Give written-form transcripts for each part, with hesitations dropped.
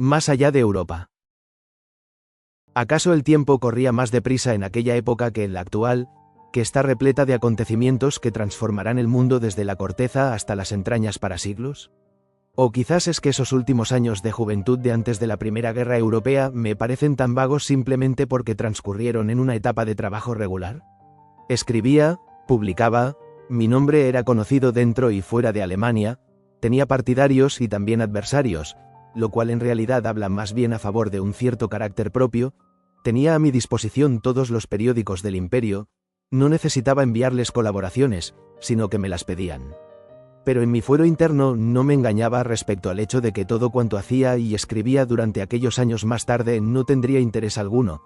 Más allá de Europa. ¿Acaso el tiempo corría más deprisa en aquella época que en la actual, que está repleta de acontecimientos que transformarán el mundo desde la corteza hasta las entrañas para siglos? ¿O quizás es que esos últimos años de juventud de antes de la Primera Guerra Europea me parecen tan vagos simplemente porque transcurrieron en una etapa de trabajo regular? Escribía, publicaba, mi nombre era conocido dentro y fuera de Alemania, tenía partidarios y también adversarios, lo cual en realidad habla más bien a favor de un cierto carácter propio, tenía a mi disposición todos los periódicos del imperio, no necesitaba enviarles colaboraciones, sino que me las pedían. Pero en mi fuero interno no me engañaba respecto al hecho de que todo cuanto hacía y escribía durante aquellos años más tarde no tendría interés alguno.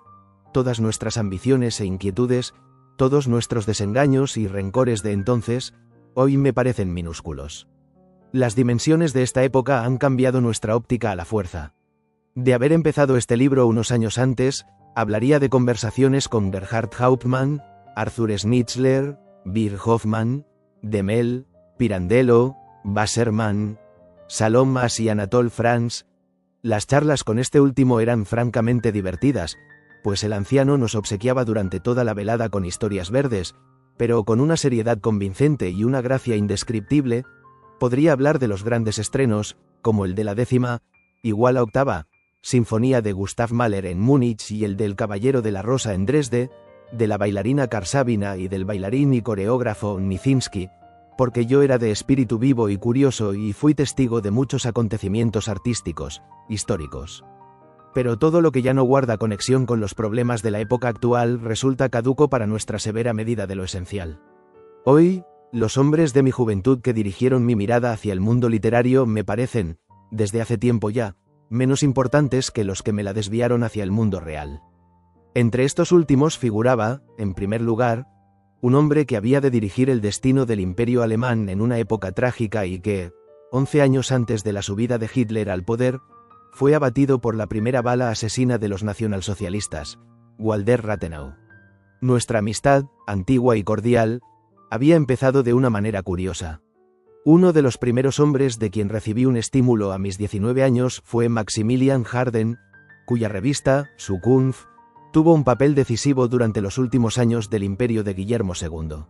Todas nuestras ambiciones e inquietudes, todos nuestros desengaños y rencores de entonces, hoy me parecen minúsculos. Las dimensiones de esta época han cambiado nuestra óptica a la fuerza. De haber empezado este libro unos años antes, hablaría de conversaciones con Gerhard Hauptmann, Arthur Schnitzler, Beer Hoffmann, Demel, Pirandello, Wassermann, Salomas y Anatole France. Las charlas con este último eran francamente divertidas, pues el anciano nos obsequiaba durante toda la velada con historias verdes, pero con una seriedad convincente y una gracia indescriptible. Podría hablar de los grandes estrenos, como el de la 10ª, igual a octava, Sinfonía de Gustav Mahler en Múnich y el del Caballero de la Rosa en Dresde, de la bailarina Karsavina y del bailarín y coreógrafo Nijinsky, porque yo era de espíritu vivo y curioso y fui testigo de muchos acontecimientos artísticos, históricos. Pero todo lo que ya no guarda conexión con los problemas de la época actual resulta caduco para nuestra severa medida de lo esencial. Hoy, los hombres de mi juventud que dirigieron mi mirada hacia el mundo literario me parecen, desde hace tiempo ya, menos importantes que los que me la desviaron hacia el mundo real. Entre estos últimos figuraba, en primer lugar, un hombre que había de dirigir el destino del imperio alemán en una época trágica y que, 11 años antes de la subida de Hitler al poder, fue abatido por la primera bala asesina de los nacionalsocialistas, Walter Rathenau. Nuestra amistad, antigua y cordial, había empezado de una manera curiosa. Uno de los primeros hombres de quien recibí un estímulo a mis 19 años fue Maximilian Harden, cuya revista, Zukunft, tuvo un papel decisivo durante los últimos años del imperio de Guillermo II.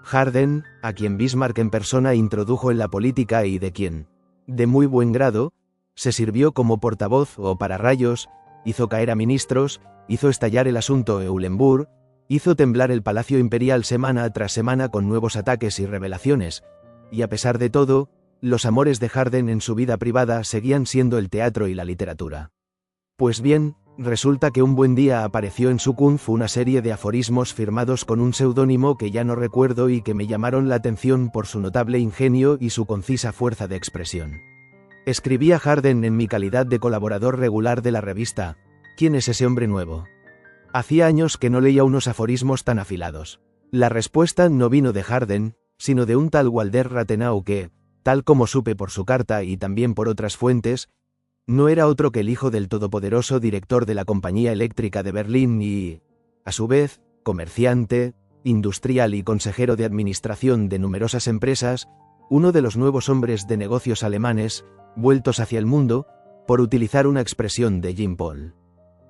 Harden, a quien Bismarck en persona introdujo en la política y de quien, de muy buen grado, se sirvió como portavoz o pararrayos, hizo caer a ministros, hizo estallar el asunto Eulenburg, hizo temblar el Palacio Imperial semana tras semana con nuevos ataques y revelaciones, y a pesar de todo, los amores de Harden en su vida privada seguían siendo el teatro y la literatura. Pues bien, resulta que un buen día apareció en Zukunft una serie de aforismos firmados con un seudónimo que ya no recuerdo y que me llamaron la atención por su notable ingenio y su concisa fuerza de expresión. Escribía Harden en mi calidad de colaborador regular de la revista. ¿Quién es ese hombre nuevo? Hacía años que no leía unos aforismos tan afilados. La respuesta no vino de Harden, sino de un tal Walter Rathenau que, tal como supe por su carta y también por otras fuentes, no era otro que el hijo del todopoderoso director de la Compañía Eléctrica de Berlín y, a su vez, comerciante, industrial y consejero de administración de numerosas empresas, uno de los nuevos hombres de negocios alemanes, vueltos hacia el mundo, por utilizar una expresión de Jean Paul.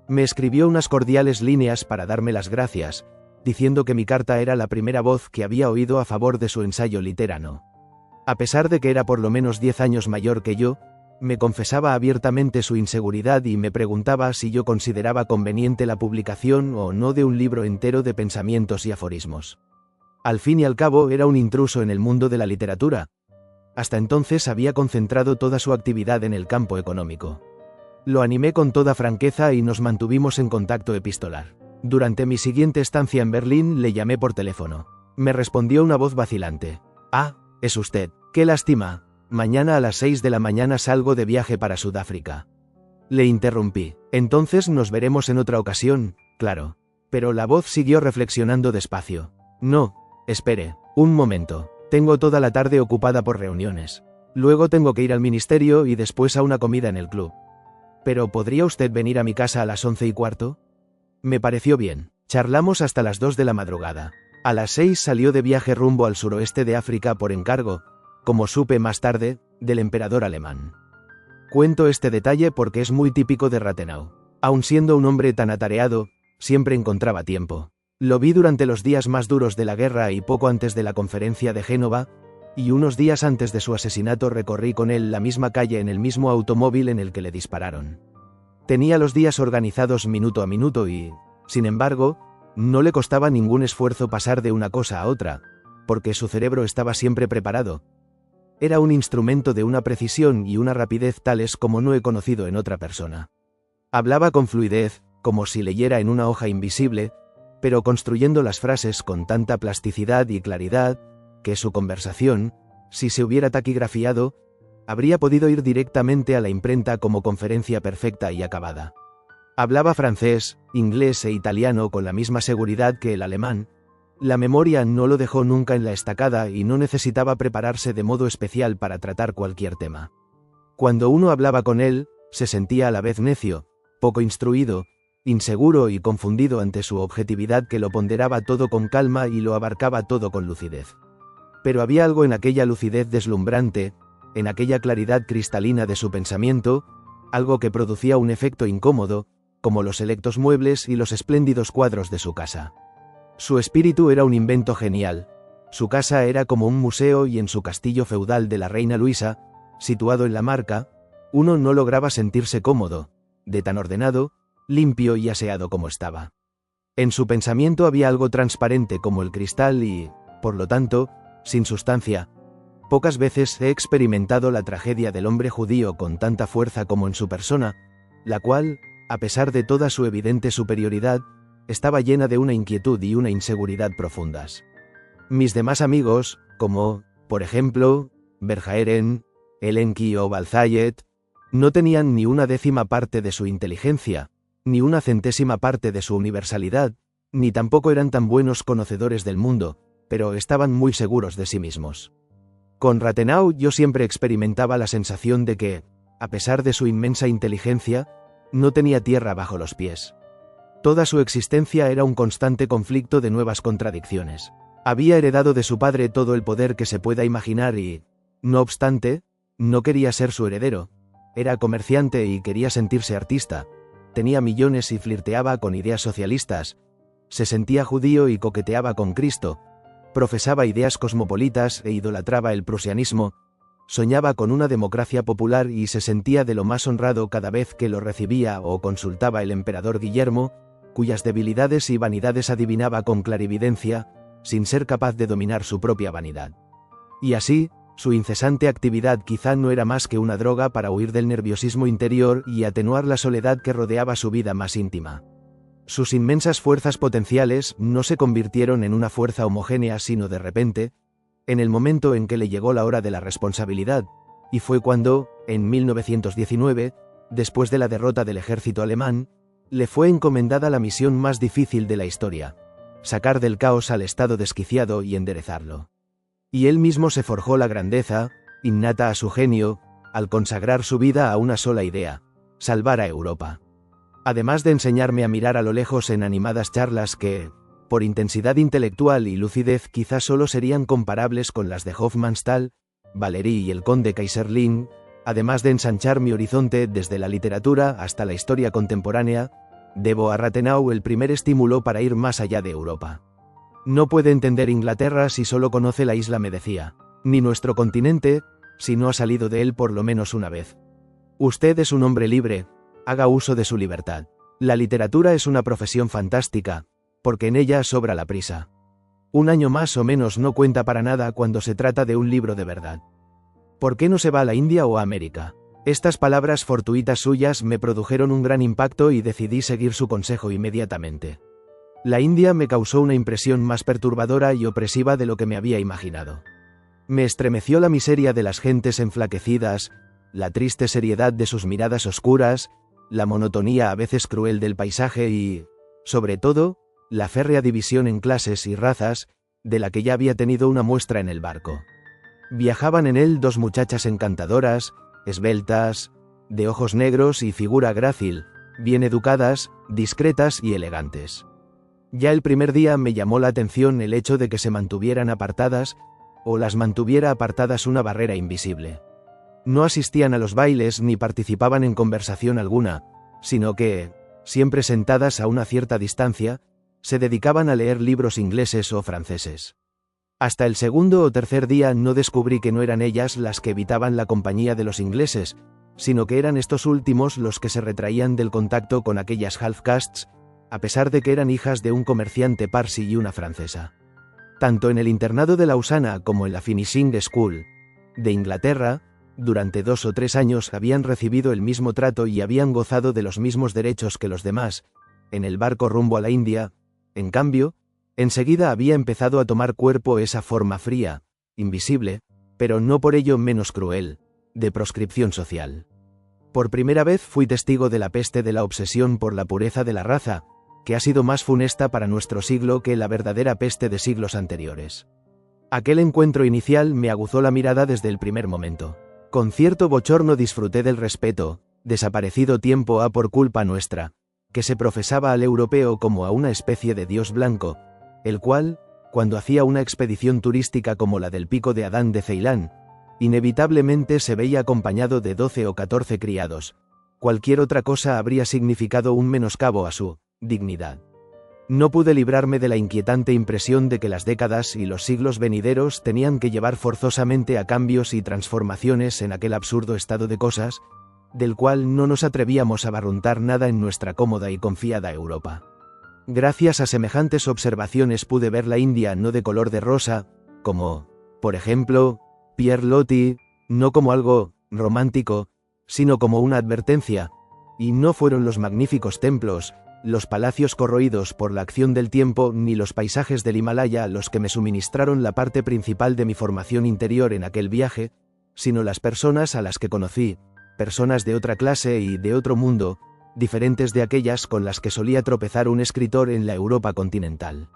Me escribió unas cordiales líneas para darme las gracias, diciendo que mi carta era la primera voz que había oído a favor de su ensayo literano. A pesar de que era por lo menos 10 años mayor que yo, me confesaba abiertamente su inseguridad y me preguntaba si yo consideraba conveniente la publicación o no de un libro entero de pensamientos y aforismos. Al fin y al cabo era un intruso en el mundo de la literatura. Hasta entonces había concentrado toda su actividad en el campo económico. Lo animé con toda franqueza y nos mantuvimos en contacto epistolar. Durante mi siguiente estancia en Berlín le llamé por teléfono. Me respondió una voz vacilante. «Ah, es usted. Qué lástima. Mañana a las 6 de la mañana salgo de viaje para Sudáfrica». Le interrumpí. «Entonces nos veremos en otra ocasión, claro». Pero la voz siguió reflexionando despacio. «No, espere, un momento. Tengo toda la tarde ocupada por reuniones. Luego tengo que ir al ministerio y después a una comida en el club. ¿Pero podría usted venir a mi casa a las 11:15? Me pareció bien. Charlamos hasta las 2 de la madrugada. A las 6 salió de viaje rumbo al suroeste de África por encargo, como supe más tarde, del emperador alemán. Cuento este detalle porque es muy típico de Rathenau. Aun siendo un hombre tan atareado, siempre encontraba tiempo. Lo vi durante los días más duros de la guerra y poco antes de la conferencia de Génova, y unos días antes de su asesinato recorrí con él la misma calle en el mismo automóvil en el que le dispararon. Tenía los días organizados minuto a minuto y, sin embargo, no le costaba ningún esfuerzo pasar de una cosa a otra, porque su cerebro estaba siempre preparado. Era un instrumento de una precisión y una rapidez tales como no he conocido en otra persona. Hablaba con fluidez, como si leyera en una hoja invisible, pero construyendo las frases con tanta plasticidad y claridad, que su conversación, si se hubiera taquigrafiado, habría podido ir directamente a la imprenta como conferencia perfecta y acabada. Hablaba francés, inglés e italiano con la misma seguridad que el alemán. La memoria no lo dejó nunca en la estacada y no necesitaba prepararse de modo especial para tratar cualquier tema. Cuando uno hablaba con él, se sentía a la vez necio, poco instruido, inseguro y confundido ante su objetividad que lo ponderaba todo con calma y lo abarcaba todo con lucidez. Pero había algo en aquella lucidez deslumbrante, en aquella claridad cristalina de su pensamiento, algo que producía un efecto incómodo, como los selectos muebles y los espléndidos cuadros de su casa. Su espíritu era un invento genial. Su casa era como un museo y en su castillo feudal de la reina Luisa, situado en la Marca, uno no lograba sentirse cómodo, de tan ordenado, limpio y aseado como estaba. En su pensamiento había algo transparente como el cristal y, por lo tanto, sin sustancia. Pocas veces he experimentado la tragedia del hombre judío con tanta fuerza como en su persona, la cual, a pesar de toda su evidente superioridad, estaba llena de una inquietud y una inseguridad profundas. Mis demás amigos, como, por ejemplo, Verhaeren, Elenki o Balzayet, no tenían ni una décima parte de su inteligencia, ni una centésima parte de su universalidad, ni tampoco eran tan buenos conocedores del mundo, pero estaban muy seguros de sí mismos. Con Rathenau yo siempre experimentaba la sensación de que, a pesar de su inmensa inteligencia, no tenía tierra bajo los pies. Toda su existencia era un constante conflicto de nuevas contradicciones. Había heredado de su padre todo el poder que se pueda imaginar y, no obstante, no quería ser su heredero. Era comerciante y quería sentirse artista. Tenía millones y flirteaba con ideas socialistas. Se sentía judío y coqueteaba con Cristo. Profesaba ideas cosmopolitas e idolatraba el prusianismo. Soñaba con una democracia popular y se sentía de lo más honrado cada vez que lo recibía o consultaba el emperador Guillermo, cuyas debilidades y vanidades adivinaba con clarividencia, sin ser capaz de dominar su propia vanidad. Y así, su incesante actividad quizá no era más que una droga para huir del nerviosismo interior y atenuar la soledad que rodeaba su vida más íntima. Sus inmensas fuerzas potenciales no se convirtieron en una fuerza homogénea sino de repente, en el momento en que le llegó la hora de la responsabilidad, y fue cuando, en 1919, después de la derrota del ejército alemán, le fue encomendada la misión más difícil de la historia: sacar del caos al Estado desquiciado y enderezarlo. Y él mismo se forjó la grandeza, innata a su genio, al consagrar su vida a una sola idea: salvar a Europa. Además de enseñarme a mirar a lo lejos en animadas charlas que, por intensidad intelectual y lucidez quizás solo serían comparables con las de Hofmannsthal, Valéry y el conde Kaiserling, además de ensanchar mi horizonte desde la literatura hasta la historia contemporánea, debo a Rathenau el primer estímulo para ir más allá de Europa. No puede entender Inglaterra si solo conoce la isla, me decía, ni nuestro continente, si no ha salido de él por lo menos una vez. Usted es un hombre libre, haga uso de su libertad. La literatura es una profesión fantástica, porque en ella sobra la prisa. Un año más o menos no cuenta para nada cuando se trata de un libro de verdad. ¿Por qué no se va a la India o a América? Estas palabras fortuitas suyas me produjeron un gran impacto y decidí seguir su consejo inmediatamente. La India me causó una impresión más perturbadora y opresiva de lo que me había imaginado. Me estremeció la miseria de las gentes enflaquecidas, la triste seriedad de sus miradas oscuras, la monotonía a veces cruel del paisaje y, sobre todo, la férrea división en clases y razas, de la que ya había tenido una muestra en el barco. Viajaban en él dos muchachas encantadoras, esbeltas, de ojos negros y figura grácil, bien educadas, discretas y elegantes. Ya el primer día me llamó la atención el hecho de que se mantuvieran apartadas, o las mantuviera apartadas una barrera invisible. No asistían a los bailes ni participaban en conversación alguna, sino que, siempre sentadas a una cierta distancia, se dedicaban a leer libros ingleses o franceses. Hasta el segundo o tercer día no descubrí que no eran ellas las que evitaban la compañía de los ingleses, sino que eran estos últimos los que se retraían del contacto con aquellas half-castes, a pesar de que eran hijas de un comerciante parsi y una francesa. Tanto en el internado de Lausana como en la Finishing School de Inglaterra, durante 2 o 3 años habían recibido el mismo trato y habían gozado de los mismos derechos que los demás. En el barco rumbo a la India, en cambio, enseguida había empezado a tomar cuerpo esa forma fría, invisible, pero no por ello menos cruel, de proscripción social. Por primera vez fui testigo de la peste de la obsesión por la pureza de la raza, que ha sido más funesta para nuestro siglo que la verdadera peste de siglos anteriores. Aquel encuentro inicial me aguzó la mirada desde el primer momento. Con cierto bochorno disfruté del respeto, desaparecido tiempo ha por culpa nuestra, que se profesaba al europeo como a una especie de dios blanco, el cual, cuando hacía una expedición turística como la del Pico de Adán de Ceilán, inevitablemente se veía acompañado de 12 o 14 criados. Cualquier otra cosa habría significado un menoscabo a su dignidad. No pude librarme de la inquietante impresión de que las décadas y los siglos venideros tenían que llevar forzosamente a cambios y transformaciones en aquel absurdo estado de cosas, del cual no nos atrevíamos a barruntar nada en nuestra cómoda y confiada Europa. Gracias a semejantes observaciones pude ver la India no de color de rosa, como, por ejemplo, Pierre Loti, no como algo romántico, sino como una advertencia, y no fueron los magníficos templos, los palacios corroídos por la acción del tiempo ni los paisajes del Himalaya los que me suministraron la parte principal de mi formación interior en aquel viaje, sino las personas a las que conocí, personas de otra clase y de otro mundo, diferentes de aquellas con las que solía tropezar un escritor en la Europa continental.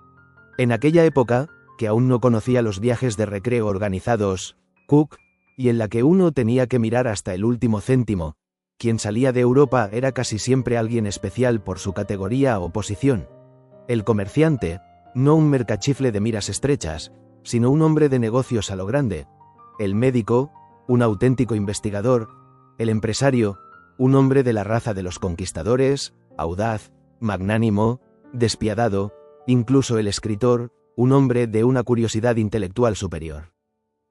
En aquella época, que aún no conocía los viajes de recreo organizados, Cook, y en la que uno tenía que mirar hasta el último céntimo, quien salía de Europa era casi siempre alguien especial por su categoría o posición. El comerciante, no un mercachifle de miras estrechas, sino un hombre de negocios a lo grande. El médico, un auténtico investigador. El empresario, un hombre de la raza de los conquistadores, audaz, magnánimo, despiadado. Incluso el escritor, un hombre de una curiosidad intelectual superior.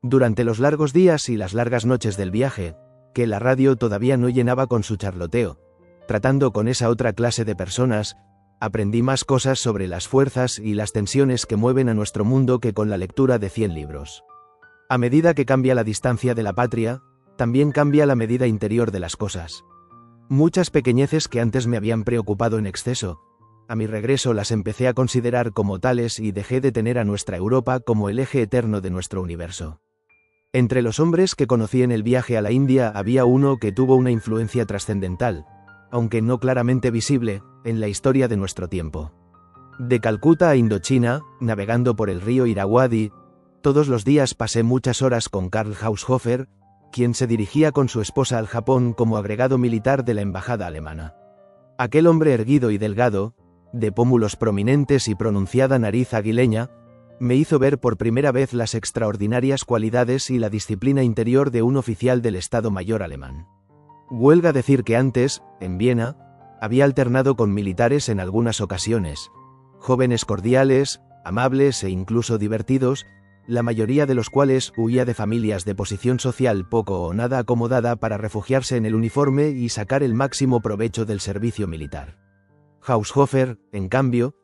Durante los largos días y las largas noches del viaje, que la radio todavía no llenaba con su charloteo, tratando con esa otra clase de personas, aprendí más cosas sobre las fuerzas y las tensiones que mueven a nuestro mundo que con la lectura de 100 libros. A medida que cambia la distancia de la patria, también cambia la medida interior de las cosas. Muchas pequeñeces que antes me habían preocupado en exceso, a mi regreso las empecé a considerar como tales y dejé de tener a nuestra Europa como el eje eterno de nuestro universo. Entre los hombres que conocí en el viaje a la India había uno que tuvo una influencia trascendental, aunque no claramente visible, en la historia de nuestro tiempo. De Calcuta a Indochina, navegando por el río Irrawaddy, todos los días pasé muchas horas con Karl Haushofer, quien se dirigía con su esposa al Japón como agregado militar de la embajada alemana. Aquel hombre erguido y delgado, de pómulos prominentes y pronunciada nariz aguileña, me hizo ver por primera vez las extraordinarias cualidades y la disciplina interior de un oficial del Estado Mayor alemán. Huelga decir que antes, en Viena, había alternado con militares en algunas ocasiones, jóvenes cordiales, amables e incluso divertidos, la mayoría de los cuales huía de familias de posición social poco o nada acomodada para refugiarse en el uniforme y sacar el máximo provecho del servicio militar. Haushofer, en cambio,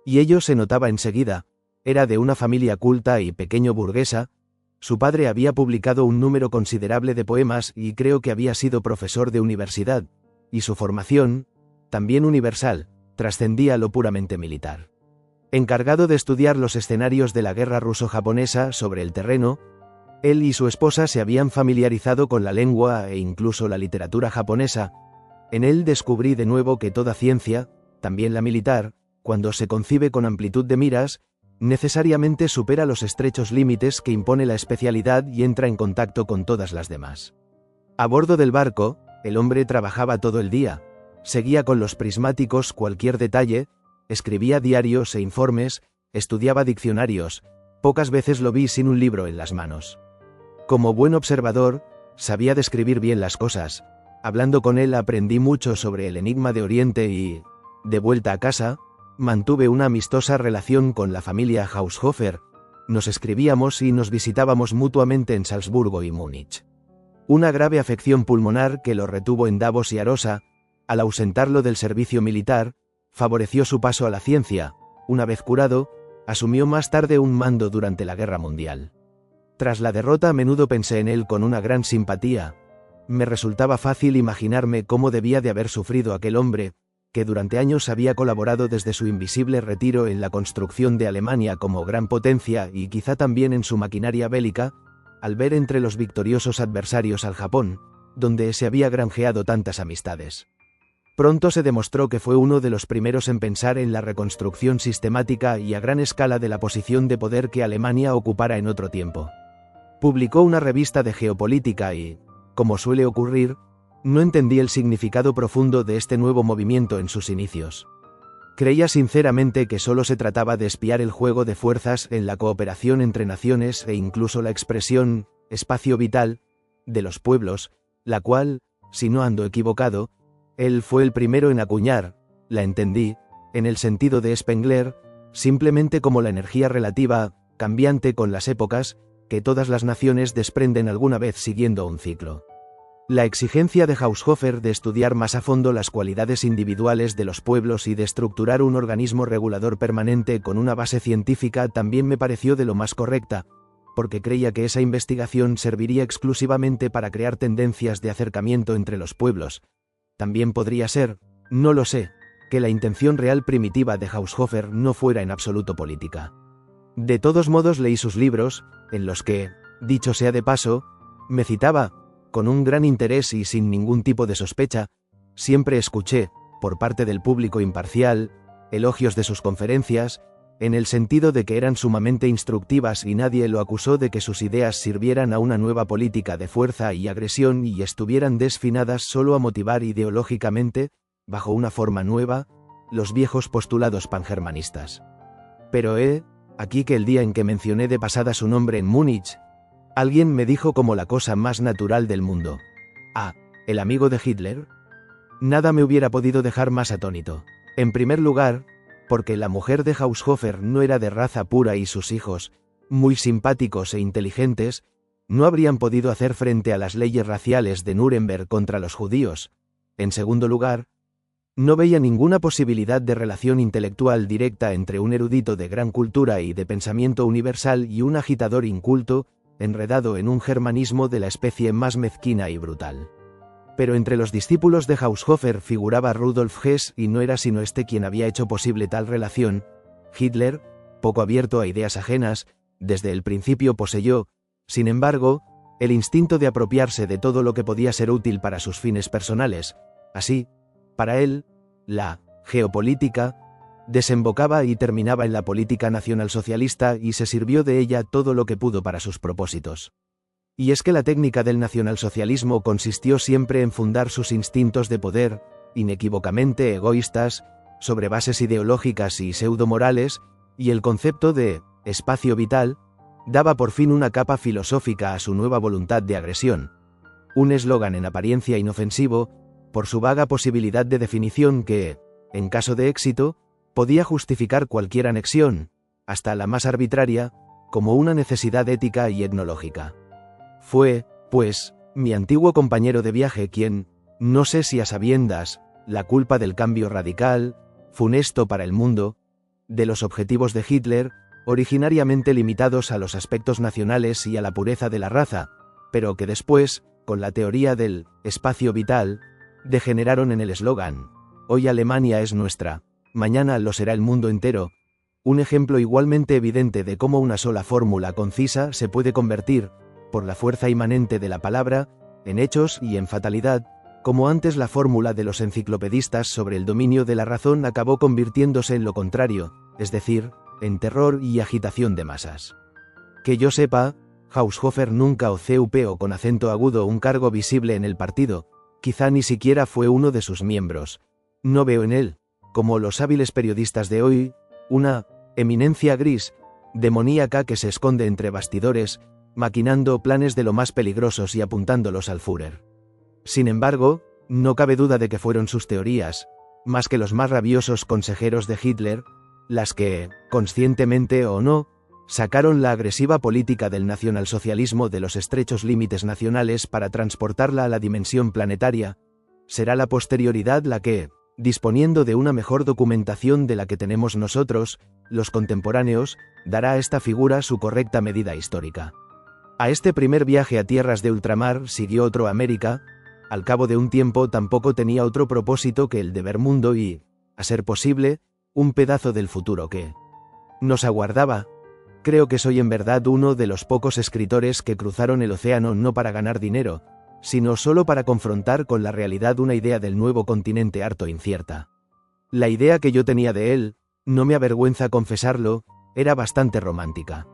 y ello se notaba enseguida, era de una familia culta y pequeño burguesa. Su padre había publicado un número considerable de poemas y creo que había sido profesor de universidad, y su formación, también universal, trascendía lo puramente militar. Encargado de estudiar los escenarios de la guerra ruso-japonesa sobre el terreno, él y su esposa se habían familiarizado con la lengua e incluso la literatura japonesa. En él descubrí de nuevo que toda ciencia, también la militar, cuando se concibe con amplitud de miras, necesariamente supera los estrechos límites que impone la especialidad y entra en contacto con todas las demás. A bordo del barco, el hombre trabajaba todo el día, seguía con los prismáticos cualquier detalle, escribía diarios e informes, estudiaba diccionarios, pocas veces lo vi sin un libro en las manos. Como buen observador, Sabía describir bien las cosas. Hablando con él aprendí mucho sobre el enigma de Oriente y, de vuelta a casa, mantuve una amistosa relación con la familia Haushofer. Nos escribíamos y nos visitábamos mutuamente en Salzburgo y Múnich. Una grave afección pulmonar que lo retuvo en Davos y Arosa, al ausentarlo del servicio militar, favoreció su paso a la ciencia. Una vez curado, asumió más tarde un mando durante la Guerra Mundial. Tras la derrota a menudo pensé en él con una gran simpatía. Me resultaba fácil imaginarme cómo debía de haber sufrido aquel hombre, que durante años había colaborado desde su invisible retiro en la construcción de Alemania como gran potencia y quizá también en su maquinaria bélica, al ver entre los victoriosos adversarios al Japón, donde se había granjeado tantas amistades. Pronto se demostró que fue uno de los primeros en pensar en la reconstrucción sistemática y a gran escala de la posición de poder que Alemania ocupara en otro tiempo. Publicó una revista de geopolítica y, como suele ocurrir, no entendí el significado profundo de este nuevo movimiento en sus inicios. Creía sinceramente que solo se trataba de espiar el juego de fuerzas en la cooperación entre naciones e incluso la expresión «espacio vital» de los pueblos, la cual, si no ando equivocado, él fue el primero en acuñar. La entendí, en el sentido de Spengler, simplemente como la energía relativa, cambiante con las épocas, que todas las naciones desprenden alguna vez siguiendo un ciclo. La exigencia de Haushofer de estudiar más a fondo las cualidades individuales de los pueblos y de estructurar un organismo regulador permanente con una base científica también me pareció de lo más correcta, porque creía que esa investigación serviría exclusivamente para crear tendencias de acercamiento entre los pueblos. También podría ser, no lo sé, que la intención real primitiva de Haushofer no fuera en absoluto política. De todos modos leí sus libros, en los que, dicho sea de paso, me citaba, con un gran interés y sin ningún tipo de sospecha. Siempre escuché, por parte del público imparcial, elogios de sus conferencias, en el sentido de que eran sumamente instructivas y nadie lo acusó de que sus ideas sirvieran a una nueva política de fuerza y agresión y estuvieran desfinadas solo a motivar ideológicamente, bajo una forma nueva, los viejos postulados pangermanistas. Pero aquí que el día en que mencioné de pasada su nombre en Múnich, alguien me dijo como la cosa más natural del mundo: «Ah, ¿el amigo de Hitler?». Nada me hubiera podido dejar más atónito. En primer lugar, porque la mujer de Haushofer no era de raza pura y sus hijos, muy simpáticos e inteligentes, no habrían podido hacer frente a las leyes raciales de Nuremberg contra los judíos. En segundo lugar, no veía ninguna posibilidad de relación intelectual directa entre un erudito de gran cultura y de pensamiento universal y un agitador inculto, enredado en un germanismo de la especie más mezquina y brutal. Pero entre los discípulos de Haushofer figuraba Rudolf Hess y no era sino este quien había hecho posible tal relación. Hitler, poco abierto a ideas ajenas, desde el principio poseyó, sin embargo, el instinto de apropiarse de todo lo que podía ser útil para sus fines personales. Así, para él, la geopolítica desembocaba y terminaba en la política nacionalsocialista y se sirvió de ella todo lo que pudo para sus propósitos. Y es que la técnica del nacionalsocialismo consistió siempre en fundar sus instintos de poder, inequívocamente egoístas, sobre bases ideológicas y pseudomorales, y el concepto de espacio vital daba por fin una capa filosófica a su nueva voluntad de agresión. Un eslogan en apariencia inofensivo, por su vaga posibilidad de definición que, en caso de éxito, podía justificar cualquier anexión, hasta la más arbitraria, como una necesidad ética y etnológica. Fue, pues, mi antiguo compañero de viaje quien, no sé si a sabiendas, la culpa del cambio radical, funesto para el mundo, de los objetivos de Hitler, originariamente limitados a los aspectos nacionales y a la pureza de la raza, pero que después, con la teoría del espacio vital, degeneraron en el eslogan: «Hoy Alemania es nuestra, mañana lo será el mundo entero», un ejemplo igualmente evidente de cómo una sola fórmula concisa se puede convertir, por la fuerza inmanente de la palabra, en hechos y en fatalidad, como antes la fórmula de los enciclopedistas sobre el dominio de la razón acabó convirtiéndose en lo contrario, es decir, en terror y agitación de masas. Que yo sepa, Haushofer nunca ocupó con acento agudo un cargo visible en el partido, quizá ni siquiera fue uno de sus miembros. No veo en él, como los hábiles periodistas de hoy, una eminencia gris, demoníaca que se esconde entre bastidores, maquinando planes de lo más peligrosos y apuntándolos al Führer. Sin embargo, no cabe duda de que fueron sus teorías, más que los más rabiosos consejeros de Hitler, las que, conscientemente o no, sacaron la agresiva política del nacionalsocialismo de los estrechos límites nacionales para transportarla a la dimensión planetaria. Será la posterioridad la que, disponiendo de una mejor documentación de la que tenemos nosotros, los contemporáneos, dará a esta figura su correcta medida histórica. A este primer viaje a tierras de ultramar siguió otro a América. Al cabo de un tiempo tampoco tenía otro propósito que el de ver mundo y, a ser posible, un pedazo del futuro que nos aguardaba. Creo que soy en verdad uno de los pocos escritores que cruzaron el océano no para ganar dinero, sino solo para confrontar con la realidad una idea del nuevo continente harto incierta. La idea que yo tenía de él, no me avergüenza confesarlo, era bastante romántica.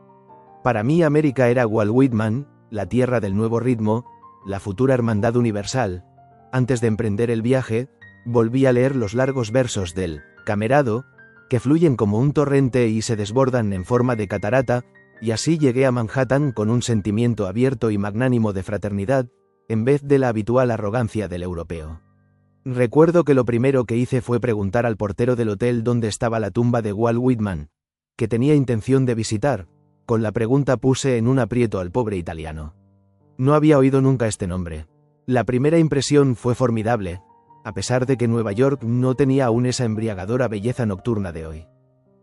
Para mí América era Walt Whitman, la tierra del nuevo ritmo, la futura hermandad universal. Antes de emprender el viaje, volví a leer los largos versos del Camerado, que fluyen como un torrente y se desbordan en forma de catarata, y así llegué a Manhattan con un sentimiento abierto y magnánimo de fraternidad, en vez de la habitual arrogancia del europeo. Recuerdo que lo primero que hice fue preguntar al portero del hotel dónde estaba la tumba de Walt Whitman, que tenía intención de visitar. Con la pregunta puse en un aprieto al pobre italiano. No había oído nunca este nombre. La primera impresión fue formidable, a pesar de que Nueva York no tenía aún esa embriagadora belleza nocturna de hoy.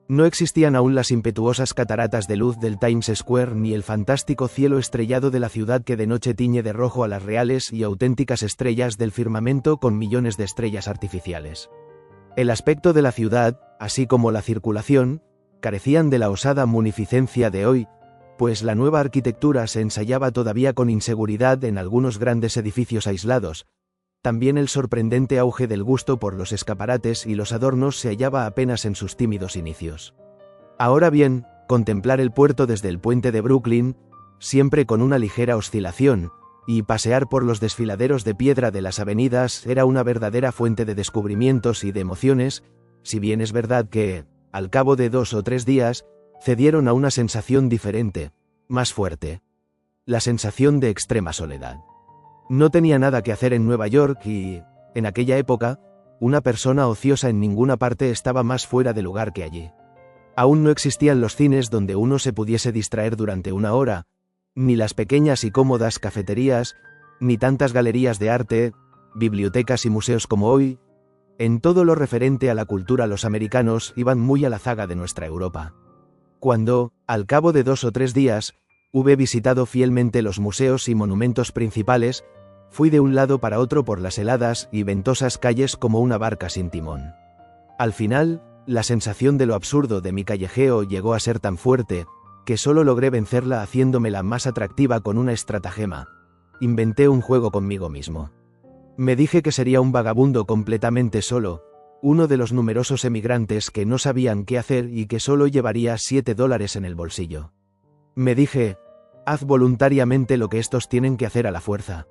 No existían aún las impetuosas cataratas de luz del Times Square ni el fantástico cielo estrellado de la ciudad que de noche tiñe de rojo a las reales y auténticas estrellas del firmamento con millones de estrellas artificiales. El aspecto de la ciudad, así como la circulación, carecían de la osada munificencia de hoy, pues la nueva arquitectura se ensayaba todavía con inseguridad en algunos grandes edificios aislados. También el sorprendente auge del gusto por los escaparates y los adornos se hallaba apenas en sus tímidos inicios. Ahora bien, contemplar el puerto desde el puente de Brooklyn, siempre con una ligera oscilación, y pasear por los desfiladeros de piedra de las avenidas era una verdadera fuente de descubrimientos y de emociones, si bien es verdad que, al cabo de 2 o 3 días, cedieron a una sensación diferente, más fuerte. La sensación de extrema soledad. No tenía nada que hacer en Nueva York y, en aquella época, una persona ociosa en ninguna parte estaba más fuera de lugar que allí. Aún no existían los cines donde uno se pudiese distraer durante una hora, ni las pequeñas y cómodas cafeterías, ni tantas galerías de arte, bibliotecas y museos como hoy. En todo lo referente a la cultura los americanos iban muy a la zaga de nuestra Europa. Cuando, al cabo de 2 o 3 días, hube visitado fielmente los museos y monumentos principales, fui de un lado para otro por las heladas y ventosas calles como una barca sin timón. Al final, la sensación de lo absurdo de mi callejeo llegó a ser tan fuerte, que solo logré vencerla haciéndomela más atractiva con una estratagema. Inventé un juego conmigo mismo. Me dije que sería un vagabundo completamente solo, uno de los numerosos emigrantes que no sabían qué hacer y que solo llevaría $7 en el bolsillo. Me dije, haz voluntariamente lo que estos tienen que hacer a la fuerza.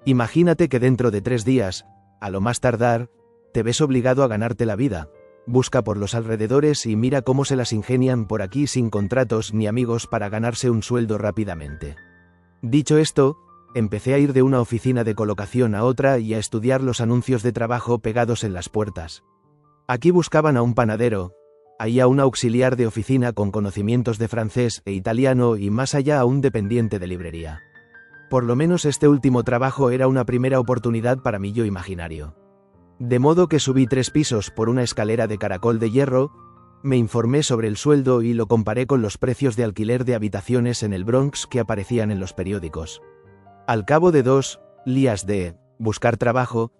Imagínate que dentro de 3 días, a lo más tardar, te ves obligado a ganarte la vida. Busca por los alrededores y mira cómo se las ingenian por aquí sin contratos ni amigos para ganarse un sueldo rápidamente. Dicho esto, empecé a ir de una oficina de colocación a otra y a estudiar los anuncios de trabajo pegados en las puertas. Aquí buscaban a un panadero, ahí a un auxiliar de oficina con conocimientos de francés e italiano y más allá a un dependiente de librería. Por lo menos este último trabajo era una primera oportunidad para mi yo imaginario. De modo que subí 3 pisos por una escalera de caracol de hierro, me informé sobre el sueldo y lo comparé con los precios de alquiler de habitaciones en el Bronx que aparecían en los periódicos. Al cabo de 2 días de buscar trabajo,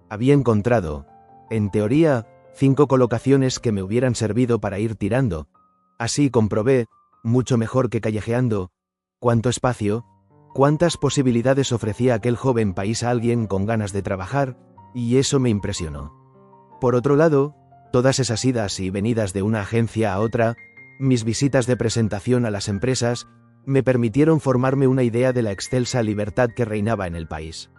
había encontrado, en teoría, 5 colocaciones que me hubieran servido para ir tirando. Así comprobé, mucho mejor que callejeando, cuánto espacio, cuántas posibilidades ofrecía aquel joven país a alguien con ganas de trabajar, y eso me impresionó. Por otro lado, todas esas idas y venidas de una agencia a otra, mis visitas de presentación a las empresas, me permitieron formarme una idea de la excelsa libertad que reinaba en el país.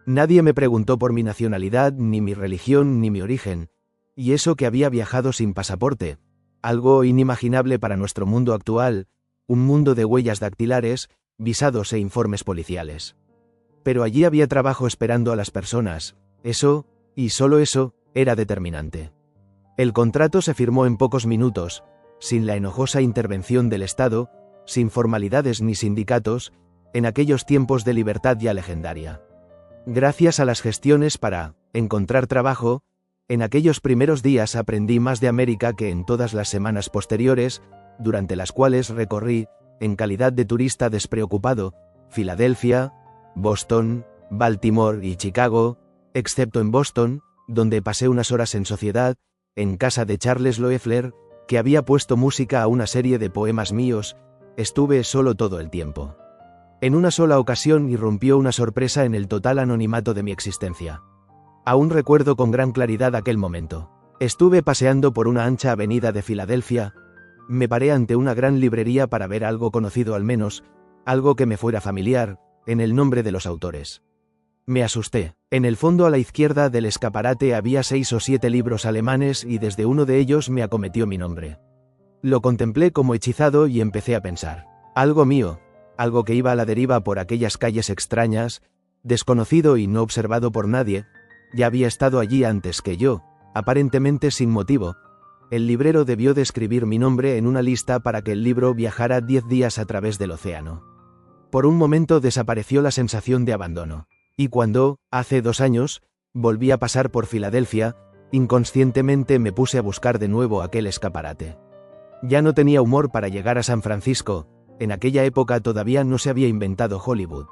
Nadie me preguntó por mi nacionalidad, ni mi religión, ni mi origen, y eso que había viajado sin pasaporte, algo inimaginable para nuestro mundo actual, un mundo de huellas dactilares, visados e informes policiales. Pero allí había trabajo esperando a las personas, eso, y solo eso, era determinante. El contrato se firmó en pocos minutos, sin la enojosa intervención del Estado, sin formalidades ni sindicatos, en aquellos tiempos de libertad ya legendaria. Gracias a las gestiones para encontrar trabajo, en aquellos primeros días aprendí más de América que en todas las semanas posteriores, durante las cuales recorrí, en calidad de turista despreocupado, Filadelfia, Boston, Baltimore y Chicago, excepto en Boston, donde pasé unas horas en sociedad, en casa de Charles Loeffler, que había puesto música a una serie de poemas míos, estuve solo todo el tiempo. En una sola ocasión irrumpió una sorpresa en el total anonimato de mi existencia. Aún recuerdo con gran claridad aquel momento. Estuve paseando por una ancha avenida de Filadelfia, me paré ante una gran librería para ver algo conocido al menos, algo que me fuera familiar, en el nombre de los autores. Me asusté. En el fondo a la izquierda del escaparate había 6 o 7 libros alemanes y desde uno de ellos me acometió mi nombre. Lo contemplé como hechizado y empecé a pensar. Algo mío, algo que iba a la deriva por aquellas calles extrañas, desconocido y no observado por nadie, ya había estado allí antes que yo, aparentemente sin motivo. El librero debió de escribir mi nombre en una lista para que el libro viajara 10 días a través del océano. Por un momento desapareció la sensación de abandono. Y cuando, hace 2 años, volví a pasar por Filadelfia, inconscientemente me puse a buscar de nuevo aquel escaparate. Ya no tenía humor para llegar a San Francisco, en aquella época todavía no se había inventado Hollywood.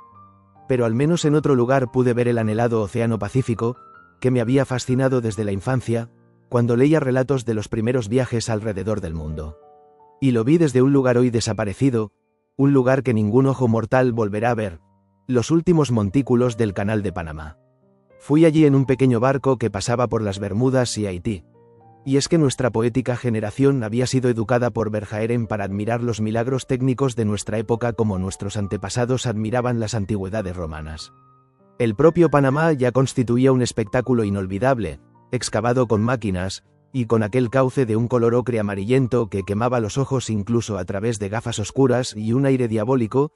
Pero al menos en otro lugar pude ver el anhelado Océano Pacífico, que me había fascinado desde la infancia, cuando leía relatos de los primeros viajes alrededor del mundo. Y lo vi desde un lugar hoy desaparecido, un lugar que ningún ojo mortal volverá a ver, los últimos montículos del Canal de Panamá. Fui allí en un pequeño barco que pasaba por las Bermudas y Haití. Y es que nuestra poética generación había sido educada por Verhaeren para admirar los milagros técnicos de nuestra época como nuestros antepasados admiraban las antigüedades romanas. El propio Panamá ya constituía un espectáculo inolvidable, excavado con máquinas, y con aquel cauce de un color ocre amarillento que quemaba los ojos incluso a través de gafas oscuras y un aire diabólico,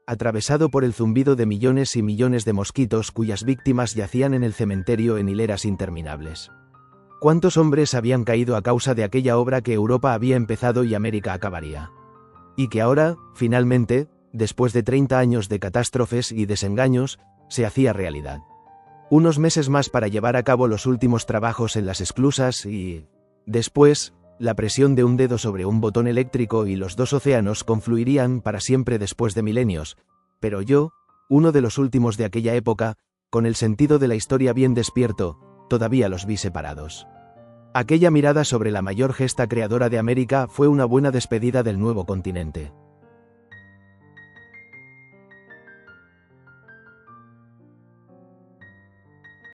atravesado por el zumbido de millones y millones de mosquitos cuyas víctimas yacían en el cementerio en hileras interminables. ¿Cuántos hombres habían caído a causa de aquella obra que Europa había empezado y América acabaría? Y que ahora, finalmente, después de 30 años de catástrofes y desengaños, se hacía realidad. Unos meses más para llevar a cabo los últimos trabajos en las esclusas y, después, la presión de un dedo sobre un botón eléctrico y los 2 océanos confluirían para siempre después de milenios, pero yo, uno de los últimos de aquella época, con el sentido de la historia bien despierto, todavía los vi separados. Aquella mirada sobre la mayor gesta creadora de América fue una buena despedida del nuevo continente.